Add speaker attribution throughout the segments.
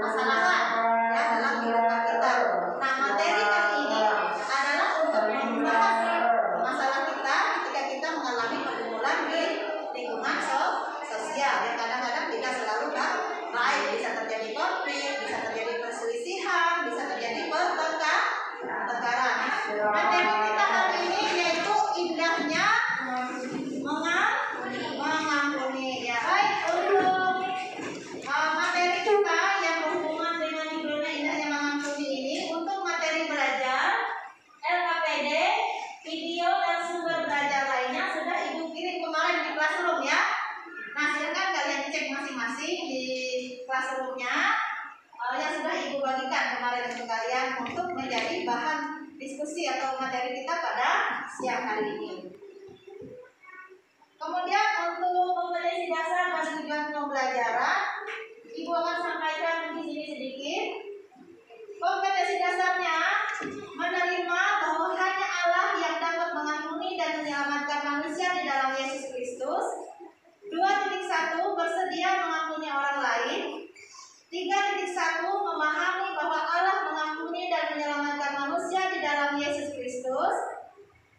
Speaker 1: permasalahan ya dalam kehidupan kita. Nah, materi kali ini adalah untuk membahas masalah kita ketika kita mengalami pergumulan di lingkungan sosial yang kadang-kadang tidak selalu baik, bisa terjadi konflik, bisa terjadi perselisihan, bisa terjadi pertengkaran. Materi kita hari ini yaitu indahnya mengampuni. Ya, baik, untuk materi kita yang berhubungan dengan judulnya indahnya mengampuni ini, untuk materi belajar LKPD, video dan sumber belajar lainnya sudah Ibu kirim kemarin di Classroom ya. Nah, silakan kalian cek masing-masing di Classroom-nya yang sudah Ibu bagikan kemarin untuk kalian untuk menjadi bahan diskusi atau materi kita pada siang hari ini. Kemudian untuk kompetensi dasar dan tujuan pembelajaran, Ibu akan sampaikan di sini sedikit. Kompetensi dasarnya menerima bahwa hanya Allah yang dapat mengampuni dan menyelamatkan manusia di dalam Yesus Kristus. 2.1 bersedia mengampuni orang lain. 3.1 memahami bahwa Allah mengampuni dan menyelamatkan manusia di dalam Yesus Kristus.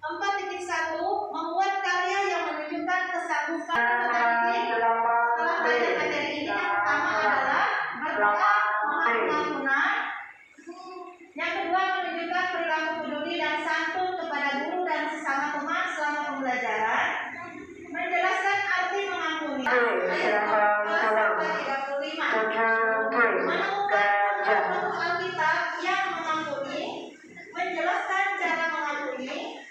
Speaker 1: 4.1 membuat karya yang menunjukkan kesanggupan. Setelah belajar materi ini, yang pertama adalah berdoa mohon pengampunan. Yang kedua, menunjukkan perilaku peduli dan santun kepada guru dan sesama teman selama pembelajaran. Menjelaskan arti mengampuni. Ayat 14-35. Menemukan buku Alkitab yang mengampuni. Menjelaskan cara mengampuni.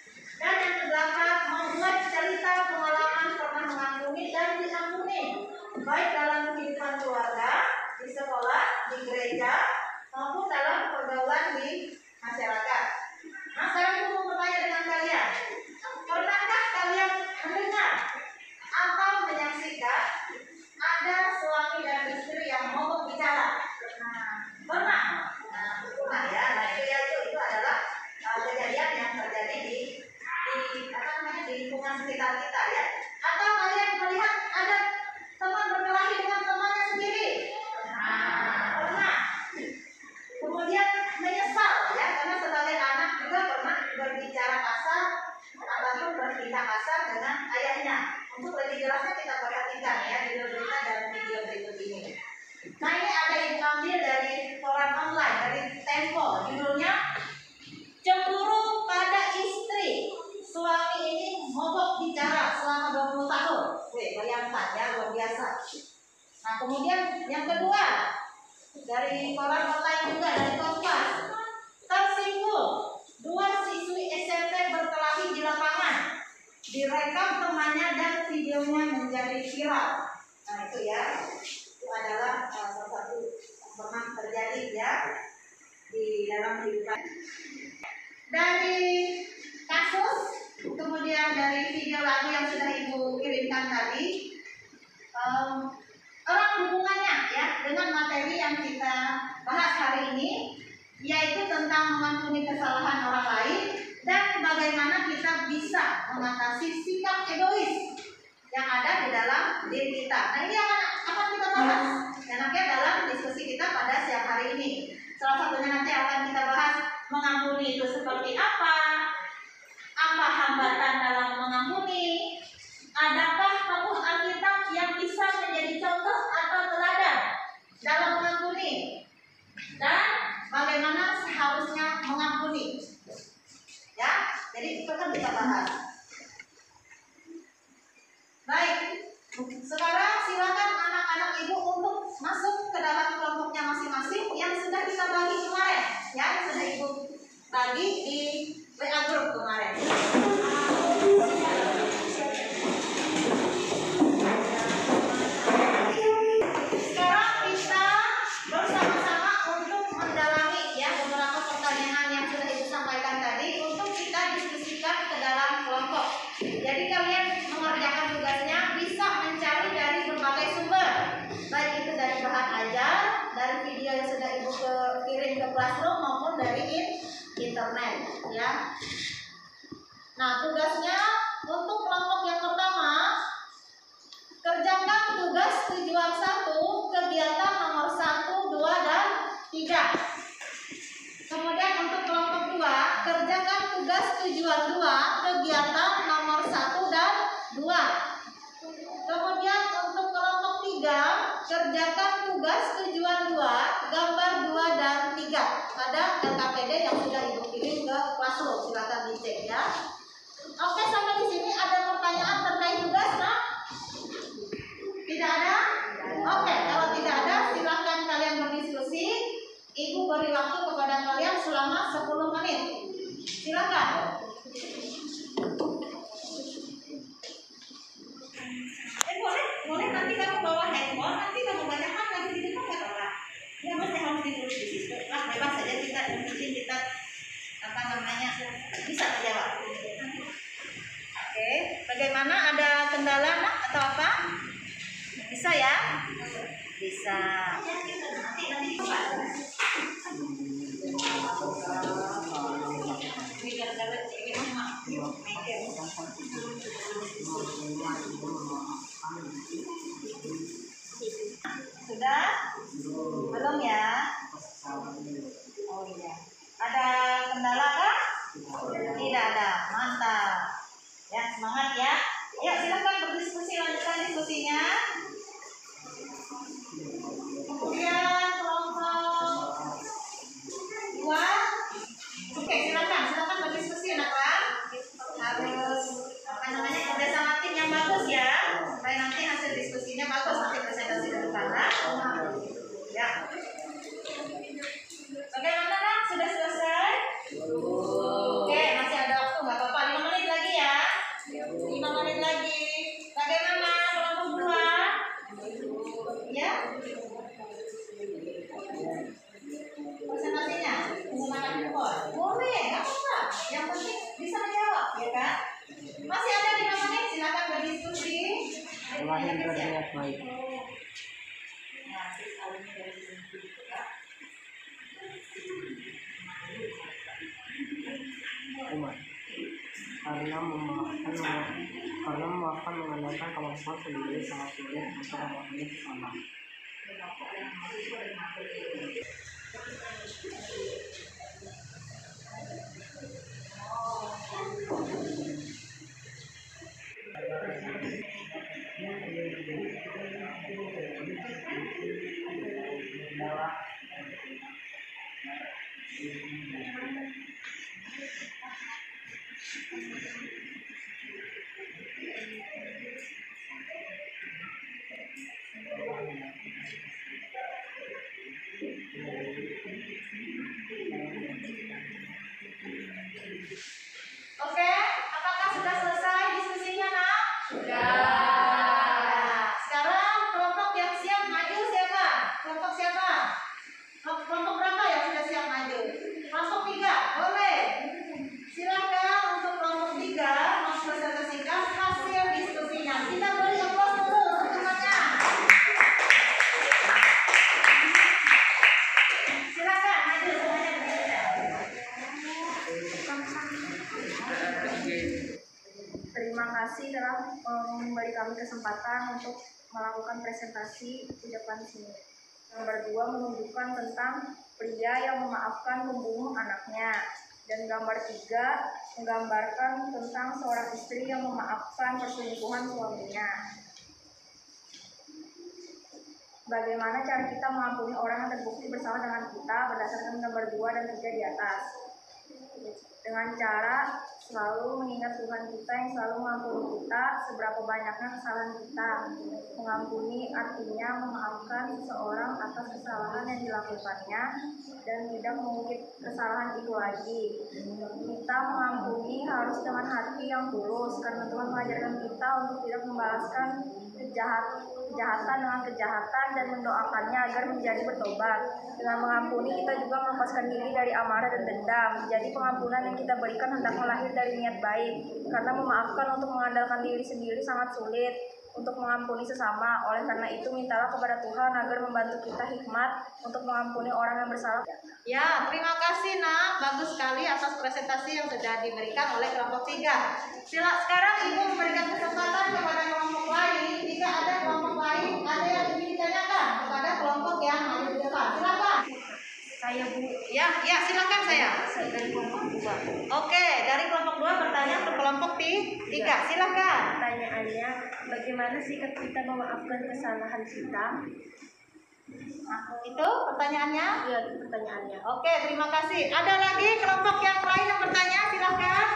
Speaker 1: Dan yang ke-8, membuat cerita pengalaman pernah mengampuni dan diampuni, baik dalam kehidupan keluarga, di sekolah, di gereja, maupun dalam pergaulan di masyarakat. Nah, sekarang aku mau bertanya dengan kalian, pernahkah kalian mendengar atau menyaksikan ada suami dan istri yang mau bicara? Pernah? Pernah ya. Nah, itu adalah kejadian yang terjadi di lingkungan sekitar kita ya. Atau kalian melihat ada teman berkelahi dengan temannya sendiri? Pernah. Kemudian menyesal ya, karena sebagai anak juga pernah berbicara kasar ataupun bertindak kasar dengan ayahnya. Untuk lebih jelasnya kita perhatikan ya di berita dan video berikut ini. Nah, ini ada yang diambil dari koran online dari Tempo, judulnya Cemburu pada Istri. Suami ini mogok bicara selama 20 tahun. Bayangkan ya, luar biasa. Nah, kemudian yang kedua dari koran online juga dari Kompas, tersinggung 2 siswi SMP berkelahi di lapangan, direkam temannya dan videonya menjadi viral. Nah, itu ya, itu adalah salah satu yang pernah terjadi ya di dalam kehidupan. Dari kasus, kemudian dari video lagu yang sudah Ibu kirimkan tadi, erat hubungannya ya dengan materi yang kita bahas hari ini, yaitu tentang mengampuni kesalahan orang lain dan bagaimana kita bisa mengatasi sikap egois yang ada di dalam diri kita. Nah, ini akan kita bahas enaknya dalam diskusi kita pada siang hari ini. Salah satunya nanti akan kita bahas mengampuni itu seperti apa hambatan dalam mengampuni, adakah tokoh Alkitab yang bisa menjadi contoh atau teladan dalam mengampuni, dan bagaimana seharusnya mengampuni. Ya, jadi itu kan kita bahas. Baik, sekarang silakan anak-anak Ibu untuk masuk ke dalam kelompoknya masing-masing yang sudah kita bagi kemarin, ya, yang sudah Ibu bagi di WA group kemarin. Sekarang kita bersama-sama untuk mendalami ya beberapa pertanyaan yang sudah Ibu sampaikan tadi untuk kita diskusikan ke dalam kelompok. Jadi kalian mengerjakan tugasnya bisa mencari dari berbagai sumber, baik itu dari bahan ajar, dari video yang sudah Ibu kirim ke Classroom maupun dari internet ya. Nah, tugasnya untuk kelompok yang pertama, kerjakan tugas tujuan 1, kegiatan nomor 1, 2, dan ada LKPD yang sudah Ibu kirim ke Classroom, silakan dicek ya. Oke, sampai di sini ada pertanyaan terkait tugas, Nak? Tidak ada? Oke, kalau tidak ada silakan kalian berdiskusi. Ibu beri waktu kepada kalian selama 10 menit. Silakan. Boleh nanti kamu bawa handphone, nanti kamu bacakan lagi di depan nggak apa-apa. Ya mas, harus ditulis di situ. Lah bebas saja kita, yang penting kita apa namanya bisa menjawab. Oke, bagaimana, ada kendala Nak atau apa? Bisa ya? Bisa. Sudah? Belum ya? Oh iya. Ada kendala kah? Tidak ada. Mantap. Ya, semangat ya. Yuk silakan berdiskusi, lanjutkan diskusinya. Kemudian kelompok 2. Oke, silakan berdiskusi anak-anak. Harus apa namanya, kerjasama tim yang bagus ya, supaya nanti hasil diskusinya bagus, nanti presentasi ke depan. Ya. Bagaimana Nak? Sudah selesai? Oke, masih ada waktu, nggak apa-apa. 5 menit lagi ya. 5 menit lagi. Bagaimana kelompok 2? Ya. Presentasinya menggunakan handphone. Boleh, nggak apa-apa. Yang penting bisa menjawab, ya kan? Masih ada 5 menit, silakan berdiskusi.
Speaker 2: Berniat baik. Umat karena memaafkan mengandalkan kemampuan sendiri sangat sulit untuk memahami sesama.
Speaker 1: Oke, apakah sudah selesai diskusinya, Nak? Sudah. Sekarang kelompok yang siap maju siapa? Kelompok siapa? Kelompok berapa yang sudah siap maju? Kelompok 3, boleh. Silakan untuk kelompok 3 mempresentasikan hasil diskusinya. Kita beri aplaus dulu untuk temannya. Silakan maju semuanya bekerja.
Speaker 3: Terima kasih telah memberi kami kesempatan untuk melakukan presentasi di depan sini. Gambar 2 menunjukkan tentang pria yang memaafkan membunuh anaknya. Dan gambar 3 menggambarkan tentang seorang istri yang memaafkan perselingkuhan suaminya. Bagaimana cara kita mengampuni orang yang terbukti bersalah dengan kita berdasarkan gambar 2 dan 3 di atas. Dengan cara selalu mengingat Tuhan kita yang selalu mengampuni kita seberapa banyaknya kesalahan kita. Mengampuni artinya memaafkan seseorang atas kesalahan yang dilakukannya dan tidak mengungkit kesalahan itu lagi. Kita mengampuni harus dengan hati yang tulus karena Tuhan mengajarkan kita untuk tidak membalaskan kejahatan dengan kejahatan dan mendoakannya agar menjadi bertobat. Dengan mengampuni kita juga melepaskan diri dari amarah dan dendam. Jadi pengampunan yang kita berikan hendaknya lahir dari niat baik. Karena memaafkan untuk mengandalkan diri sendiri sangat sulit untuk mengampuni sesama. Oleh karena itu mintalah kepada Tuhan agar membantu kita hikmat untuk mengampuni orang yang bersalah.
Speaker 1: Ya, terima kasih Nak. Bagus sekali atas presentasi yang sudah diberikan oleh kelompok 3. Sekarang Ibu memberikan kesempatan kepada kelompok lain. Jika ada kelompok lain, ada yang ingin ditanyakan kepada kelompok yang ada di depan. Silakan.
Speaker 3: Saya Bu.
Speaker 1: Ya, silakan saya.
Speaker 3: Dari kelompok 2.
Speaker 1: Oke, dari kelompok 2 bertanya ke kelompok 3. Silakan.
Speaker 3: Pertanyaannya, bagaimana sikap kita memaafkan kesalahan kita?
Speaker 1: Nah, itu pertanyaannya.
Speaker 3: Iya, itu pertanyaannya.
Speaker 1: Oke, terima kasih. Ada lagi kelompok yang lain yang bertanya? Silakan.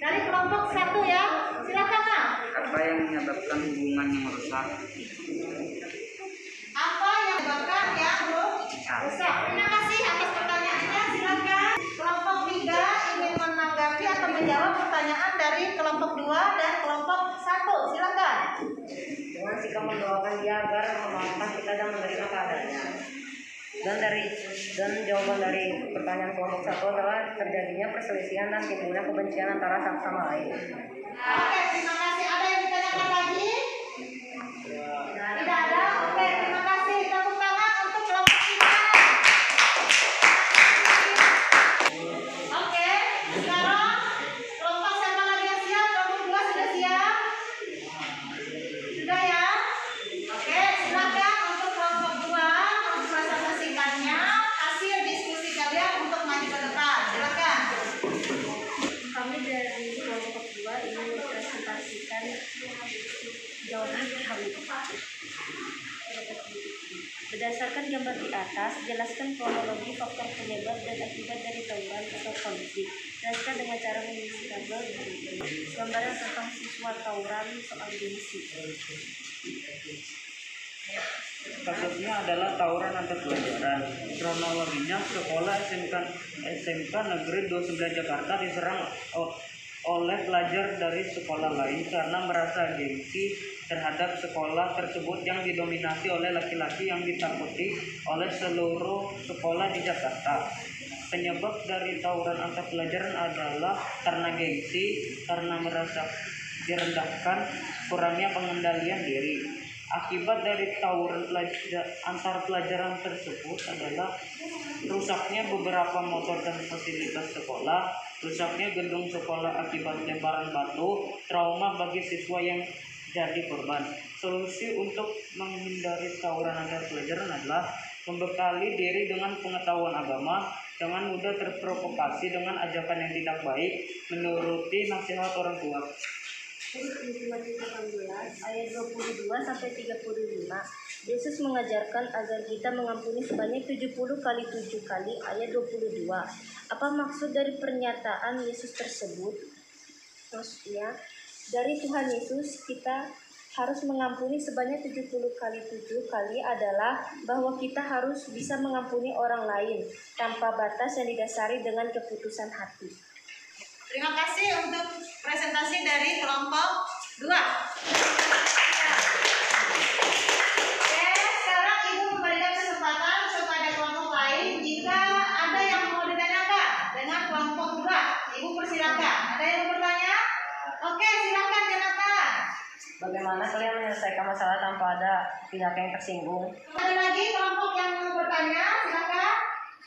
Speaker 1: Dari kelompok 1 ya. Silakan, Nak.
Speaker 2: Apa yang menyebabkan hubungan yang rusak?
Speaker 1: Apa yang menyebabkan ya, Bro? Rusak. Terima kasih atas pertanyaannya. Silakan. Kelompok 3 ingin menanggapi atau menjawab pertanyaan dari kelompok 2 dan kelompok 1. Silakan.
Speaker 2: Dengan sikap mendoakan dia agar memaafkan kita dan menerima keadaannya. Dan jawaban dari pertanyaan kelompok 1 adalah terjadinya perselisihan dan timbulnya kebencian antara satu sama lain.
Speaker 1: Oke, terima kasih. Ada yang ditanyakan lagi? Tidak ada? Oke, terima kasih. Tepuk tangan untuk kelompok 3. Oke, sekarang kelompok siapa lagi yang siap? Kelompok 2 sudah siap? Sudah ya? Oke, silakan untuk kelompok 2 mempresentasikannya hasil diskusi kalian untuk maju ke depan. Silakan.
Speaker 3: Kami dari kelompok 2 ingin mempresentasikan jawaban kami. Berdasarkan gambar di atas, jelaskan kronologi faktor penyebab dan akibat dari tawuran atau konflik. Jelaskan dengan cara mengisi tabel berikut. Gambaran tentang siswa tawuran soal gengsi.
Speaker 2: Kasusnya adalah tawuran antar pelajaran. Kronologinya sekolah SMK Negeri 29 Jakarta diserang oleh pelajar dari sekolah lain karena merasa gengsi terhadap sekolah tersebut yang didominasi oleh laki-laki yang ditakuti oleh seluruh sekolah di Jakarta. Penyebab dari tawuran antar pelajaran adalah karena gengsi, karena merasa direndahkan, kurangnya pengendalian diri. Akibat dari tawuran antar pelajaran tersebut adalah rusaknya beberapa motor dan fasilitas sekolah, rusaknya gedung sekolah akibat lemparan batu, trauma bagi siswa yang jadi korban. Solusi untuk menghindari tawuran antar pelajaran adalah membekali diri dengan pengetahuan agama, jangan mudah terprovokasi dengan ajakan yang tidak baik, menuruti nasihat orang tua.
Speaker 3: Matius 18 ayat 22 sampai 35. Yesus mengajarkan agar kita mengampuni sebanyak 70 kali 7 kali ayat 22. Apa maksud dari pernyataan Yesus tersebut? Maksudnya, dari Tuhan Yesus kita harus mengampuni sebanyak 70 kali 7 kali adalah bahwa kita harus bisa mengampuni orang lain tanpa batas yang didasari dengan keputusan hati.
Speaker 1: Terima kasih untuk presentasi dari kelompok 2. Oke, sekarang Ibu memberikan kesempatan kepada kelompok lain jika ada yang mau ditanyakan dengan kelompok 2. Ibu persilakan. Ada yang bertanya? Oke, silakan Jonathan.
Speaker 2: Bagaimana kalian menyelesaikan masalah tanpa ada pihak yang tersinggung?
Speaker 1: Ada lagi kelompok yang mau bertanya? Silakan.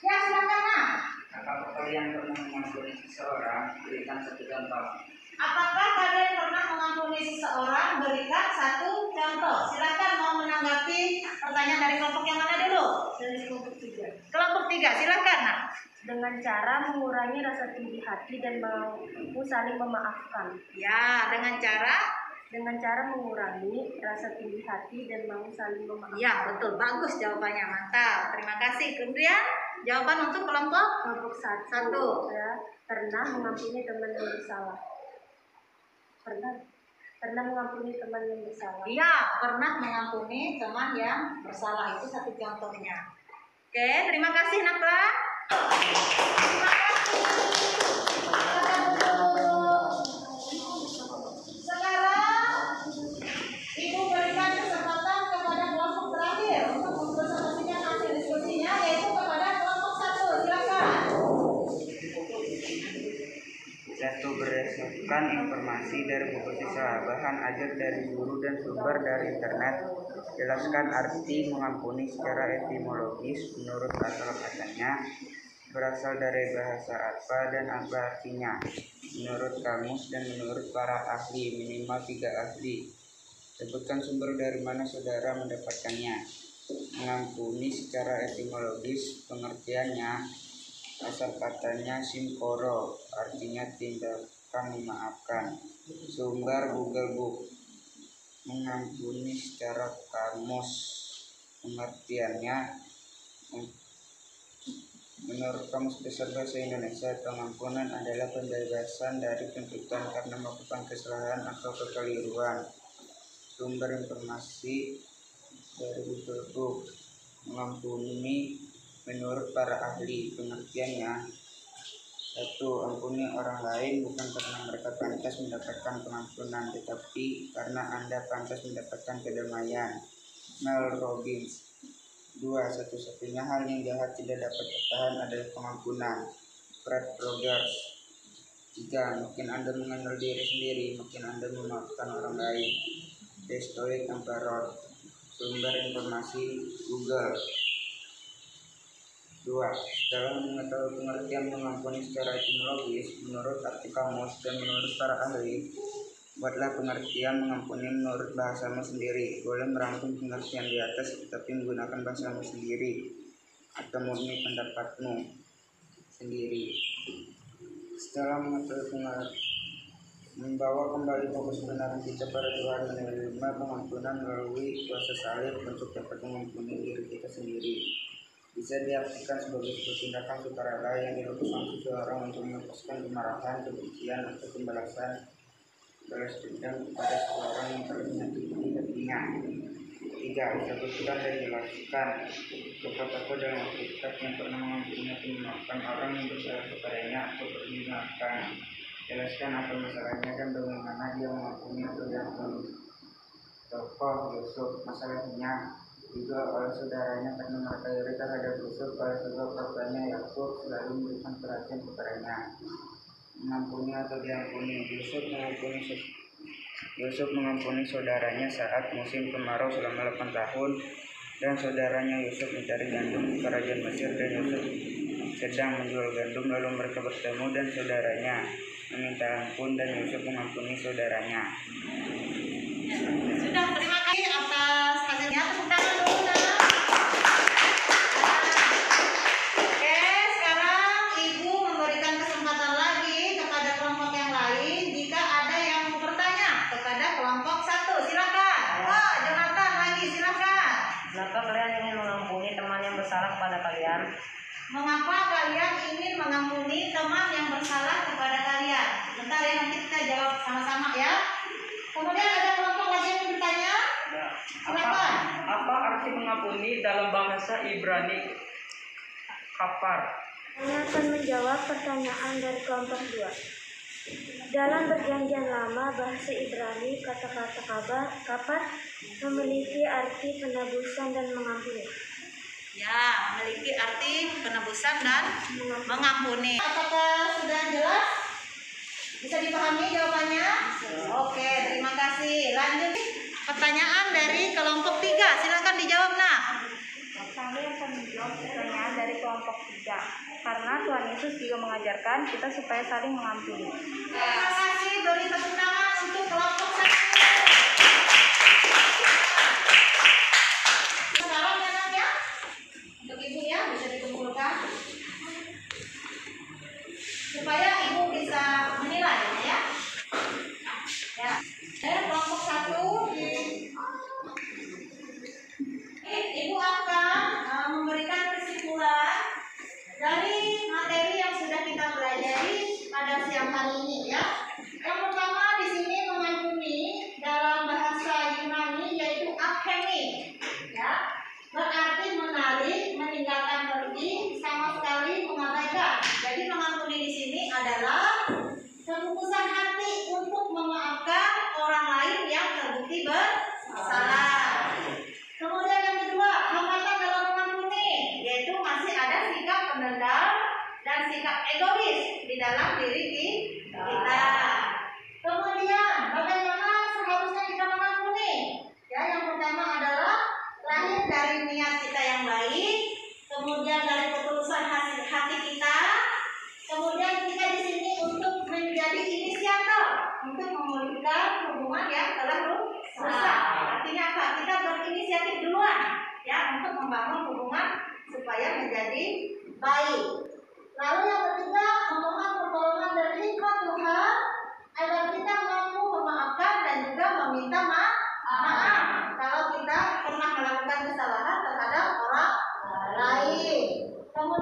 Speaker 1: Ya, silakan, Nak.
Speaker 2: Apakah kalian pernah mengampuni seseorang? Berikan satu contoh.
Speaker 1: Apakah kalian pernah mengampuni seseorang? Berikan satu contoh. Silakan mau menanggapi pertanyaan dari kelompok yang mana dulu?
Speaker 3: Dari kelompok 3.
Speaker 1: Kelompok 3, silakan, Nak.
Speaker 3: Dengan cara mengurangi rasa tinggi hati dan mau saling memaafkan.
Speaker 1: Ya, dengan cara
Speaker 3: mengurangi rasa tinggi hati dan mau saling memaafkan.
Speaker 1: ya, betul. Bagus jawabannya. Mantap. Terima kasih. Kemudian jawaban untuk kelompok
Speaker 3: Kelompok 1
Speaker 1: 1.
Speaker 3: ya, pernah mengampuni teman yang bersalah. Pernah mengampuni teman yang bersalah.
Speaker 1: Iya, pernah mengampuni teman yang bersalah. Itu satu contohnya. Oke, terima kasih, Nakla. Terima kasih. Silakan duduk. Sekarang Ibu berikan kesempatan kepada kelompok terakhir untuk mempresentasikan hasil diskusinya, yaitu kepada kelompok 1. Silakan.
Speaker 2: Satu, berdasarkan informasi dari buku siswa, bahan ajar dari guru dan sumber dari internet. Jelaskan arti mengampuni secara etimologis menurut asal katanya, berasal dari bahasa apa dan apa artinya menurut kamus dan menurut para ahli, minimal 3 ahli. Sebutkan sumber dari mana saudara mendapatkannya. Mengampuni secara etimologis, pengertiannya asal katanya simporo, artinya tindakan memaafkan. Sumber Google Book. Mengampuni secara kamus,
Speaker 4: Pengertiannya, menurut Kamus Besar Bahasa Indonesia, pengampunan adalah pembebasan dari tuntutan karena melakukan kesalahan atau kekeliruan. Sumber informasi dari Google Books. Mengampuni menurut para ahli, pengertiannya: 1. Ampuni orang lain bukan karena mereka pantas mendapatkan pengampunan, tetapi karena Anda pantas mendapatkan kedamaian. Mel Robbins. 2. Satu-satunya hal yang jahat tidak dapat bertahan adalah pengampunan. Fred Rogers. 3. Makin Anda mengenal diri sendiri, makin Anda memaafkan orang lain. The Stoic Emperor. Sumber informasi Google. 2. Setelah mengetahui pengertian mengampuni secara etimologis, menurut arti kamus dan menurut para ahli, buatlah pengertian mengampuni menurut bahasamu sendiri. Boleh merangkum pengertian di atas, tetapi menggunakan bahasamu sendiri atau murni pendapatmu sendiri. Setelah mengetahui membawa kembali fokus kebenaran kita pada Tuhan, menerima pengampunan melalui kuasa salib untuk dapat mengampuni diri kita sendiri. Bisa diartikan sebagai sebuah tindakan sukarela yang dilakukan seseorang untuk melepaskan kemarahan, kebencian, atau balas dendam kepada seseorang yang telah menyakiti hatinya. 3. Sebutkan dan jelaskan tokoh-tokoh dalam Alkitab yang pernah mengampuni atau memaafkan orang yang bersalah kepadanya atau dimaafkan. Jelaskan apa masalahnya dan bagaimana dia mengampuni atau diampuni. Tokoh Yusuf, masalahnya juga oleh saudaranya karena mereka iri terhadap Yusuf, oleh sebab bapaknya Yakub selalu memberikan perhatian kepadanya. Mengampuni atau diampuni. Yusuf mengampuni saudaranya saat musim kemarau selama 8 tahun, dan saudaranya Yusuf mencari gandum di kerajaan Mesir, dan Yusuf sedang menjual gandum. Lalu mereka bertemu dan saudaranya meminta ampun, dan Yusuf mengampuni saudaranya.
Speaker 1: Sudah, terima kasih atas hasilnya. Tepuk tangan dulu, Nana. Oke, sekarang Ibu memberikan kesempatan lagi kepada kelompok yang lain jika ada yang mau bertanya kepada kelompok 1. Silakan. Oh, Jonathan lagi, silakan.
Speaker 5: Kenapa kalian ingin mengampuni teman yang bersalah kepada kalian?
Speaker 1: Mengapa kalian ingin mengampuni teman yang bersalah kepada kalian? Bentar ya, nanti kita jawab sama-sama ya. Kemudian ada kelompok lagi yang bertanya. Silakan.
Speaker 2: Apa arti mengampuni dalam bahasa Ibrani? Kapar.
Speaker 3: Saya akan menjawab pertanyaan dari kelompok 2. Dalam perjanjian lama bahasa Ibrani, kata-kata kapar memiliki arti penebusan dan mengampuni.
Speaker 1: Ya, memiliki arti penebusan dan mengampuni. Apakah sudah jelas? Bisa dipahami jawabannya? Oke, terima kasih. Lanjut pertanyaan dari kelompok 3. Silakan dijawab, Nak.
Speaker 3: Kami akan menjawab pertanyaan dari kelompok 3. Karena Tuhan Yesus juga mengajarkan kita supaya saling mengampuni.
Speaker 1: Terima kasih. Beri tepuk tangan untuk kelompok 1. Sekarang ya, Nak ya. Untuk Ibu ya, bisa dikumpulkan. Supaya Ibu bisa menilai ya. Ya. Kelompok 1. Ibu akan memberikan kesimpulan dari materi yang sudah kita pelajari pada siang hari ini ya. Yang pertama di sini mengampuni dalam bahasa Yunani yaitu aphemi ya. Berarti menarik, meninggalkan pergi, sama sekali mengabaikan. Jadi mengampuni di sini adalah keputusan hati untuk memaafkan orang lain yang terbukti bersalah. Kemudian yang kedua, hambatan dalam mengampuni, yaitu masih ada sikap pendendam dan sikap egois di dalam diri kita. Kemudian, bagaimana seharusnya kita mengampuni? Ya, yang pertama adalah lahir dari niat kita yang baik, kemudian dari ketulusan hati kita, kemudian kita di sini untuk menjadi inisiator untuk memulihkan hubungan yang telah rusak. Artinya apa? Kita berinisiatif duluan ya untuk membangun hubungan supaya menjadi baik. Lalu yang ketiga, memohon pertolongan dari hikmat Tuhan agar kita mampu memaafkan dan juga meminta maaf kalau kita pernah melakukan kesalahan terhadap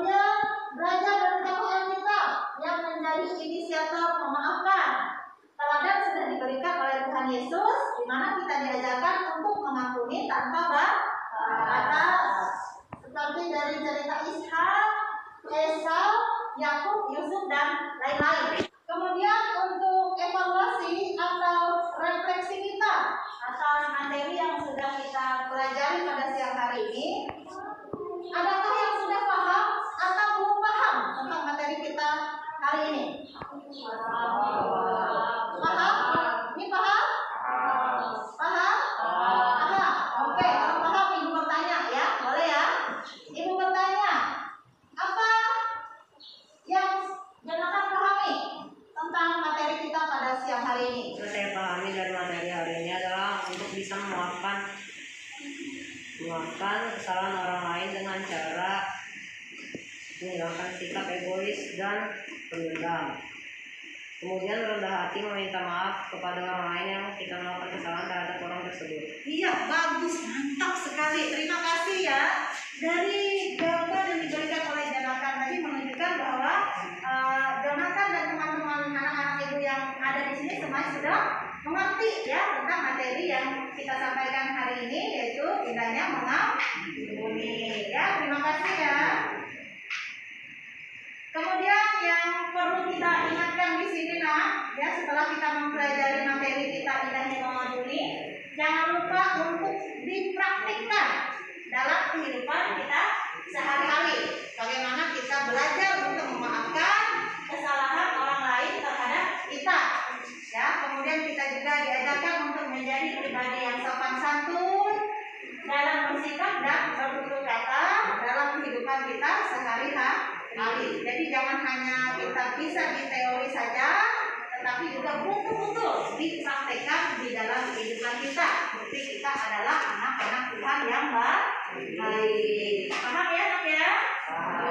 Speaker 1: Kemudian belajar dari tokoh kita yang menjadi inisiator memaafkan. Teladan sudah diberikan oleh Tuhan Yesus, di mana kita diajarkan untuk mengampuni tanpa batas. Seperti dari cerita Ishak, Esau, Yakub, Yusuf, dan lain-lain. Kemudian untuk evaluasi atau refleksi kita atas materi yang sudah kita pelajari pada siang hari ini, adakah yang sudah paham atau belum paham tentang materi kita hari ini? Paham? Ini paham? Paham? Paham? Oke, kalau paham Ibu bertanya ya, boleh ya? Ibu bertanya, apa yang Jonathan pahami tentang materi kita pada siang hari ini?
Speaker 5: Yang saya pahami dari materi hari ini adalah untuk bisa memaafkan kesalahan orang lain dengan cara menghilangkan sikap egois dan pendendam. Kemudian rendah hati meminta maaf kepada orang lain yang kita melakukan kesalahan terhadap orang tersebut.
Speaker 1: Iya, bagus, mantap sekali. Terima kasih ya. Dari jawaban yang diberikan oleh Jonathan tadi menunjukkan bahwa Jonathan dan teman-teman anak-anak ibu yang ada di sini semuanya sudah mengerti ya tentang materi yang kita sampaikan hari ini, yaitu indahnya mengampuni. Ya, terima kasih ya. Kemudian yang perlu kita ingatkan di sini ya, setelah kita mempelajari materi kita indahnya mengampuni, jangan lupa untuk dipraktikkan dalam kehidupan kita sehari-hari. Bagaimana kita belajar untuk memaafkan kesalahan orang lain terhadap kita. Ya, kemudian kita juga diajarkan untuk menjadi pribadi yang sopan santun dalam bersikap dan bertutur kata dalam kehidupan kita sehari-hari. Jadi jangan hanya kita bisa di teori saja, tetapi juga betul-betul dipraktekkan di dalam kehidupan kita. Bukti kita adalah anak-anak Tuhan yang baik. Paham ya anak ya?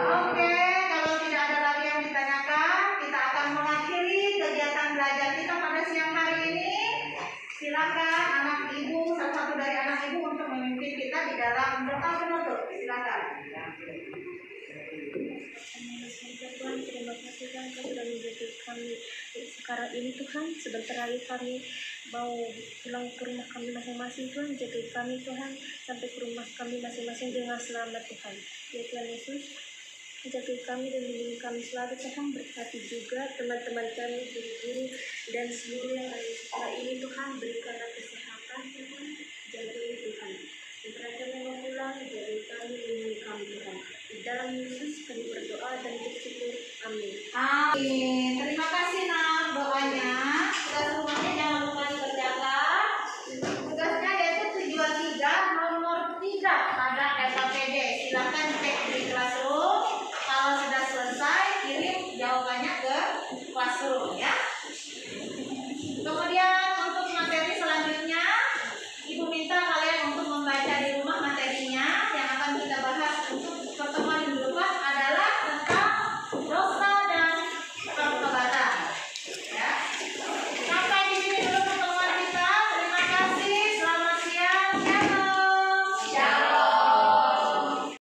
Speaker 1: Oke, kalau tidak ada lagi yang ditanyakan, kita akan mengakhiri kegiatan belajar kita pada siang hari ini. Silakan anak ibu, salah satu dari anak ibu untuk memimpin kita di dalam doa penutup. Silakan.
Speaker 3: Tuhan, terima kasih Tuhan, Kau sudah menjadikan kami sekarang ini Tuhan. Sebentar lagi kami mau pulang ke rumah kami masing-masing Tuhan. Jaga kami Tuhan sampai ke rumah kami masing-masing dengan selamat Tuhan. Ya Tuhan Yesus, jaga kami dan lindungi kami selalu Tuhan. Berkati juga teman-teman kami, guru-guru dan seluruh yang ada di sekolah ini Tuhan. Berikanlah kesehatan Tuhan, jaga Tuhan. Mereka yang pulang, jaga kami, lindungi kami Tuhan. Di dalam Yesus kami berdoa dan bersyukur. Amin.
Speaker 1: Amin.